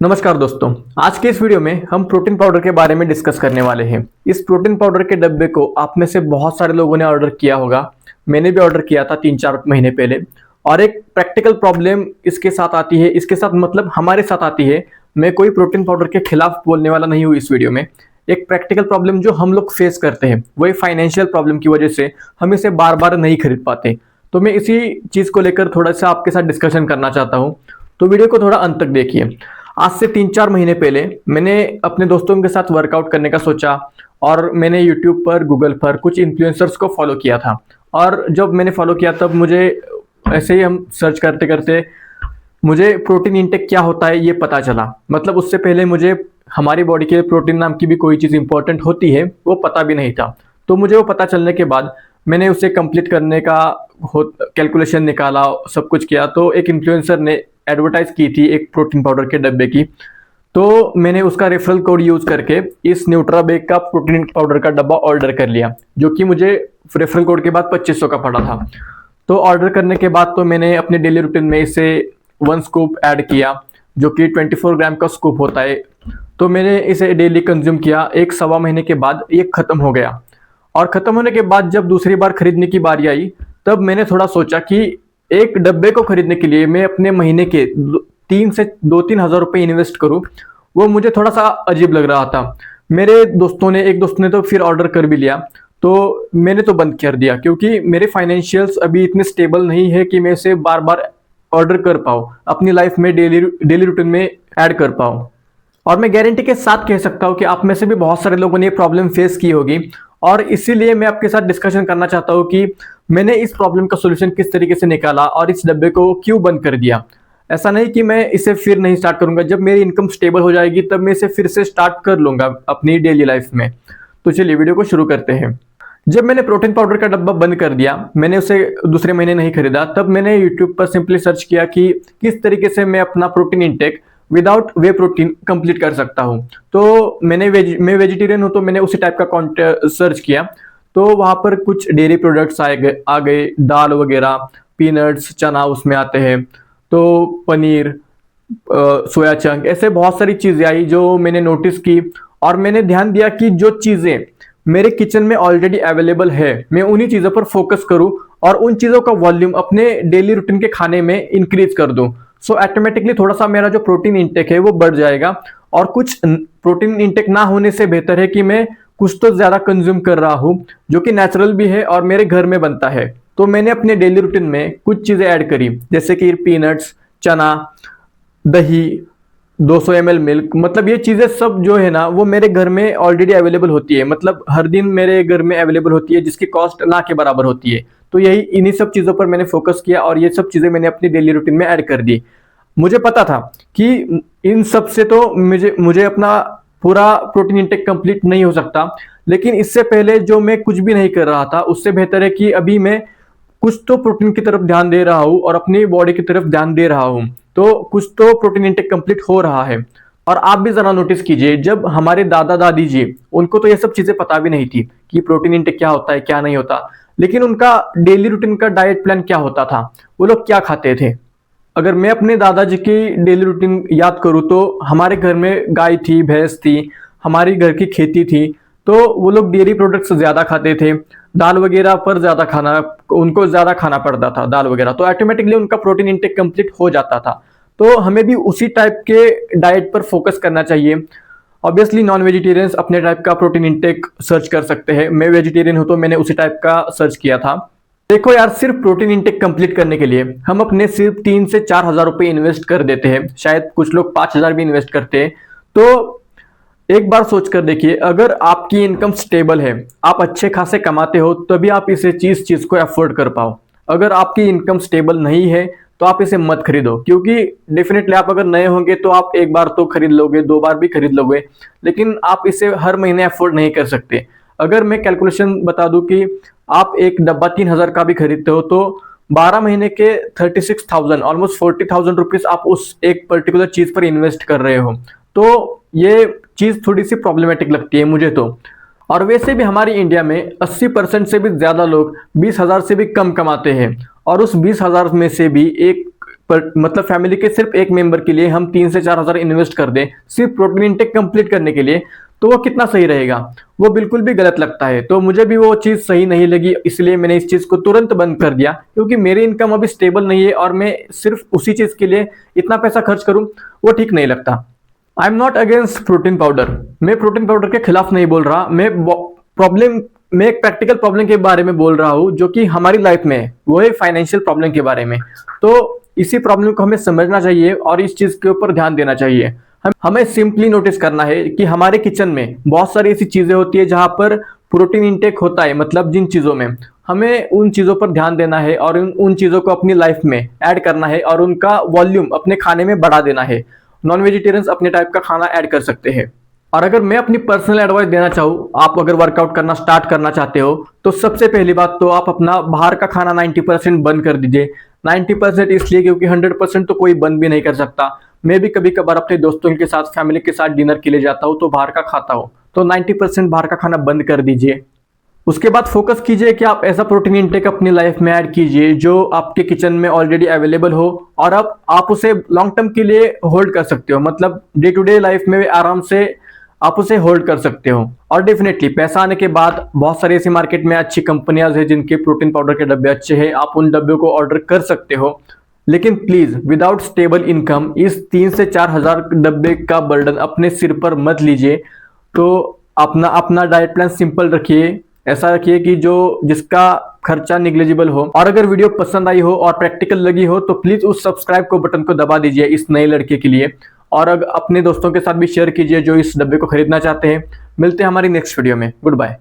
नमस्कार दोस्तों। आज के इस वीडियो में हम प्रोटीन पाउडर के बारे में डिस्कस करने वाले हैं। इस प्रोटीन पाउडर के डब्बे को आप में से बहुत सारे लोगों ने ऑर्डर किया होगा। मैंने भी ऑर्डर किया था 3-4 महीने पहले। और एक प्रैक्टिकल प्रॉब्लम इसके साथ आती है, इसके साथ मतलब हमारे साथ आती है। मैं कोई प्रोटीन पाउडर के खिलाफ बोलने वाला नहीं हूँ इस वीडियो में। एक प्रैक्टिकल प्रॉब्लम जो हम लोग फेस करते हैं वही फाइनेंशियल प्रॉब्लम की वजह से हम इसे बार बार नहीं खरीद पाते। तो मैं इसी चीज को लेकर थोड़ा सा आपके साथ डिस्कशन करना चाहता हूँ। तो वीडियो को थोड़ा अंत तक देखिए। आज से 3-4 महीने पहले मैंने अपने दोस्तों के साथ वर्कआउट करने का सोचा और मैंने यूट्यूब पर, गूगल पर कुछ इन्फ्लुएंसर्स को फॉलो किया था। और जब मैंने फॉलो किया तब मुझे ऐसे ही हम सर्च करते करते मुझे प्रोटीन इंटेक क्या होता है ये पता चला। मतलब उससे पहले मुझे हमारी बॉडी के प्रोटीन नाम की भी कोई चीज़ इंपॉर्टेंट होती है वो पता भी नहीं था। तो मुझे वो पता चलने के बाद मैंने उसे कंप्लीट करने का कैलकुलेशन निकाला, सब कुछ किया। तो एक इन्फ्लुएंसर ने एडवर्टाइज की थी एक प्रोटीन पाउडर के डब्बे की। तो मैंने उसका रेफरल कोड यूज करके इस न्यूट्राबेक का प्रोटीन पाउडर का डब्बा ऑर्डर कर लिया, जो कि मुझे रेफरल कोड के बाद 2500 का पड़ा था। तो ऑर्डर करने के बाद तो मैंने अपने डेली रूटीन में इसे 1 स्कूप ऐड किया, जो कि 24 ग्राम का स्कूप होता है। तो मैंने इसे डेली कंज्यूम किया। 1-1.25 महीने के बाद ये खत्म हो गया। और खत्म होने के बाद जब दूसरी बार खरीदने की बारी आई तब मैंने थोड़ा सोचा कि एक डब्बे को खरीदने के लिए मैं अपने महीने के 3 से 2-3 हज़ार रुपये इन्वेस्ट करूं, वो मुझे थोड़ा सा अजीब लग रहा था। मेरे एक दोस्त ने तो फिर ऑर्डर कर भी लिया। तो मैंने तो बंद कर दिया क्योंकि मेरे फाइनेंशियल्स अभी इतने स्टेबल नहीं है कि मैं इसे बार बार ऑर्डर कर पाऊँ, अपनी लाइफ में डेली रूटीन में ऐड कर पाऊँ। और मैं गारंटी के साथ कह सकता हूँ कि आप में से भी बहुत सारे लोगों ने ये प्रॉब्लम फेस की होगी। और इसीलिए मैं आपके साथ डिस्कशन करना चाहता हूँ कि मैंने इस प्रॉब्लम का सोल्यूशन किस तरीके से निकाला और इस डब्बे को क्यों बंद कर दिया। ऐसा नहीं कि मैं इसे फिर नहीं स्टार्ट करूंगा, जब मेरी इनकम स्टेबल हो जाएगी तब मैं इसे फिर से स्टार्ट कर लूंगा अपनी डेली लाइफ में। तो चलिए वीडियो को शुरू करते हैं। जब मैंने प्रोटीन पाउडर का डब्बा बंद कर दिया, मैंने उसे दूसरे महीने नहीं खरीदा, तब मैंने यूट्यूब पर सिंपली सर्च किया कि किस तरीके से मैं अपना प्रोटीन इंटेक विदाउट वे प्रोटीन कंप्लीट कर सकता हूं। तो मैं वेजिटेरियन हूं, तो मैंने उसी टाइप का कंटेंट सर्च किया। तो वहां पर कुछ डेयरी प्रोडक्ट्स आ गए, दाल वगैरह, पीनट्स, चना उसमें आते हैं। तो पनीर, सोया चंक, ऐसे बहुत सारी चीजें आई जो मैंने नोटिस की। और मैंने ध्यान दिया कि जो चीजें मेरे किचन में ऑलरेडी अवेलेबल है मैं उन्हीं चीजों पर फोकस करूं और उन चीजों का वॉल्यूम अपने डेली रूटीन के खाने में इंक्रीज कर दूं। सो ऑटोमेटिकली थोड़ा सा मेरा जो प्रोटीन इंटेक है वो बढ़ जाएगा। और कुछ प्रोटीन इंटेक ना होने से बेहतर है कि मैं कुछ तो ज्यादा कंज्यूम कर रहा हूँ जो कि नेचुरल भी है और मेरे घर में बनता है। तो मैंने अपने डेली रूटीन में कुछ चीजें ऐड करी, जैसे कि पीनट्स, चना, दही, 200 ml मिल्क। मतलब ये चीजें सब जो है ना वो मेरे घर में ऑलरेडी अवेलेबल होती है, मतलब हर दिन मेरे घर में अवेलेबल होती है, जिसकी कॉस्ट ना के बराबर होती है। तो यही इन्हीं सब चीजों पर मैंने फोकस किया और ये सब चीजें मैंने अपनी डेली रूटीन में ऐड कर दी। मुझे पता था कि इन सब से तो मुझे अपना पूरा प्रोटीन इंटेक कंप्लीट नहीं हो सकता, लेकिन इससे पहले जो मैं कुछ भी नहीं कर रहा था उससे बेहतर है कि अभी मैं कुछ तो प्रोटीन की तरफ ध्यान दे रहा हूँ और अपनी बॉडी की तरफ ध्यान दे रहा हूँ। तो कुछ तो प्रोटीन इंटेक कंप्लीट हो रहा है। और आप भी जरा नोटिस कीजिए, जब हमारे दादा दादी जी, उनको तो ये सब चीजें पता भी नहीं थी कि प्रोटीन इंटेक क्या होता है क्या नहीं होता, लेकिन उनका डेली रूटीन का डाइट प्लान क्या होता था, वो लोग क्या खाते थे। अगर मैं अपने दादाजी की डेली रूटीन याद करूँ तो हमारे घर में गाय थी, भैंस थी, हमारी घर की खेती थी। तो वो लोग डेयरी प्रोडक्ट्स ज्यादा खाते थे, दाल वगैरह पर ज्यादा उनको ज्यादा खाना पड़ता था दाल वगैरह। तो ऑटोमेटिकली उनका प्रोटीन इंटेक कंप्लीट हो जाता था। तो हमें भी उसी टाइप के डाइट पर फोकस करना चाहिए। ऑब्वियसली नॉन वेजिटेरियंस अपने टाइप का प्रोटीन इंटेक सर्च कर सकते हैं। मैं वेजिटेरियन हूं तो मैंने उसी टाइप का सर्च किया था। देखो यार, सिर्फ प्रोटीन इंटेक कंप्लीट करने के लिए हम अपने सिर्फ 3 से 4 हज़ार रुपये इन्वेस्ट कर देते हैं, शायद कुछ लोग 5,000 भी इन्वेस्ट करते हैं। तो एक बार सोच कर देखिए, अगर आपकी इनकम स्टेबल है, आप अच्छे खासे कमाते हो, तभी आप इसे चीज को अफोर्ड कर पाओ। अगर आपकी इनकम स्टेबल नहीं है तो आप इसे मत खरीदो, क्योंकि डेफिनेटली आप अगर नए होंगे तो आप एक बार तो खरीद लोगे, 2 बार भी खरीद लोगे, लेकिन आप इसे हर महीने अफोर्ड नहीं कर सकते। अगर मैं कैलकुलेशन बता दूं कि आप एक डब्बा 3,000 का भी खरीदते हो तो 12 महीने के 36,000, ऑलमोस्ट 40,000 रुपीज आप उस एक पर्टिकुलर चीज पर इन्वेस्ट कर रहे हो। तो ये चीज थोड़ी सी प्रॉब्लमेटिक लगती है मुझे तो। और वैसे भी हमारी इंडिया में 80% से भी ज्यादा लोग 20,000 से भी कम कमाते हैं, और उस 20,000 में से भी एक मतलब फैमिली के सिर्फ एक मेंबर के लिए हम 3 से 4 हजार इन्वेस्ट कर दें सिर्फ प्रोटीन इंटेक कंप्लीट करने के लिए, तो वो कितना सही रहेगा? वो बिल्कुल भी गलत लगता है। तो मुझे भी वो चीज़ सही नहीं लगी, इसलिए मैंने इस चीज़ को तुरंत बंद कर दिया, क्योंकि मेरी इनकम अभी स्टेबल नहीं है और मैं सिर्फ उसी चीज़ के लिए इतना पैसा खर्च करूं, वो ठीक नहीं लगता। I am not against protein powder, मैं प्रोटीन पाउडर के खिलाफ नहीं बोल रहा, मैं एक प्रैक्टिकल प्रॉब्लम के बारे में बोल रहा हूँ जो कि हमारी लाइफ में है, वो है फाइनेंशियल प्रॉब्लम के बारे में। तो इसी प्रॉब्लम को हमें समझना चाहिए और इस चीज के ऊपर ध्यान देना चाहिए। हमें सिंपली नोटिस करना है कि हमारे किचन में बहुत सारी ऐसी चीजें होती है जहां पर प्रोटीन इंटेक होता है, मतलब जिन चीजों में हमें उन चीजों पर ध्यान देना है और उन चीजों को अपनी लाइफ में ऐड करना है और उनका वॉल्यूम अपने खाने में बढ़ा देना है। नॉन वेजिटेरियंस अपने टाइप का खाना ऐड कर सकते हैं। और अगर मैं अपनी पर्सनल एडवाइस देना चाहूँ, आप अगर वर्कआउट करना स्टार्ट करना चाहते हो तो सबसे पहली बात तो आप अपना बाहर का खाना 90% बंद कर दीजिए। 90% इसलिए क्योंकि 100% तो कोई बंद भी नहीं कर सकता। मैं भी कभी कभार अपने दोस्तों के साथ, फैमिली के साथ डिनर के लिए जाता हूँ तो बाहर का खाता हूँ, तो 90% बाहर का खाना बंद कर दीजिए। उसके बाद फोकस कीजिए कि आप ऐसा प्रोटीन इंटेक अपनी लाइफ में ऐड कीजिए जो आपके किचन में ऑलरेडी अवेलेबल हो और अब आप उसे लॉन्ग टर्म के लिए होल्ड कर सकते हो, मतलब डे टू डे लाइफ में आराम से आप उसे होल्ड कर सकते हो। और डेफिनेटली पैसा आने के बाद बहुत सारी ऐसी मार्केट में अच्छी कंपनियां हैं जिनके प्रोटीन पाउडर के डब्बे अच्छे हैं, आप उन डब्बों को ऑर्डर कर सकते हो। लेकिन प्लीज विदाउट स्टेबल इनकम इस 3 से 4 हजार डब्बे का बर्डन अपने सिर पर मत लीजिए। तो अपना अपना डाइट प्लान सिंपल रखिए, ऐसा रखिए कि जिसका खर्चा निग्लिजिबल हो। और अगर वीडियो पसंद आई हो और प्रैक्टिकल लगी हो तो प्लीज उस सब्सक्राइब को बटन को दबा दीजिए इस नए लड़के के लिए, और अपने दोस्तों के साथ भी शेयर कीजिए जो इस डब्बे को खरीदना चाहते हैं। मिलते हैं हमारी नेक्स्ट वीडियो में। Good bye.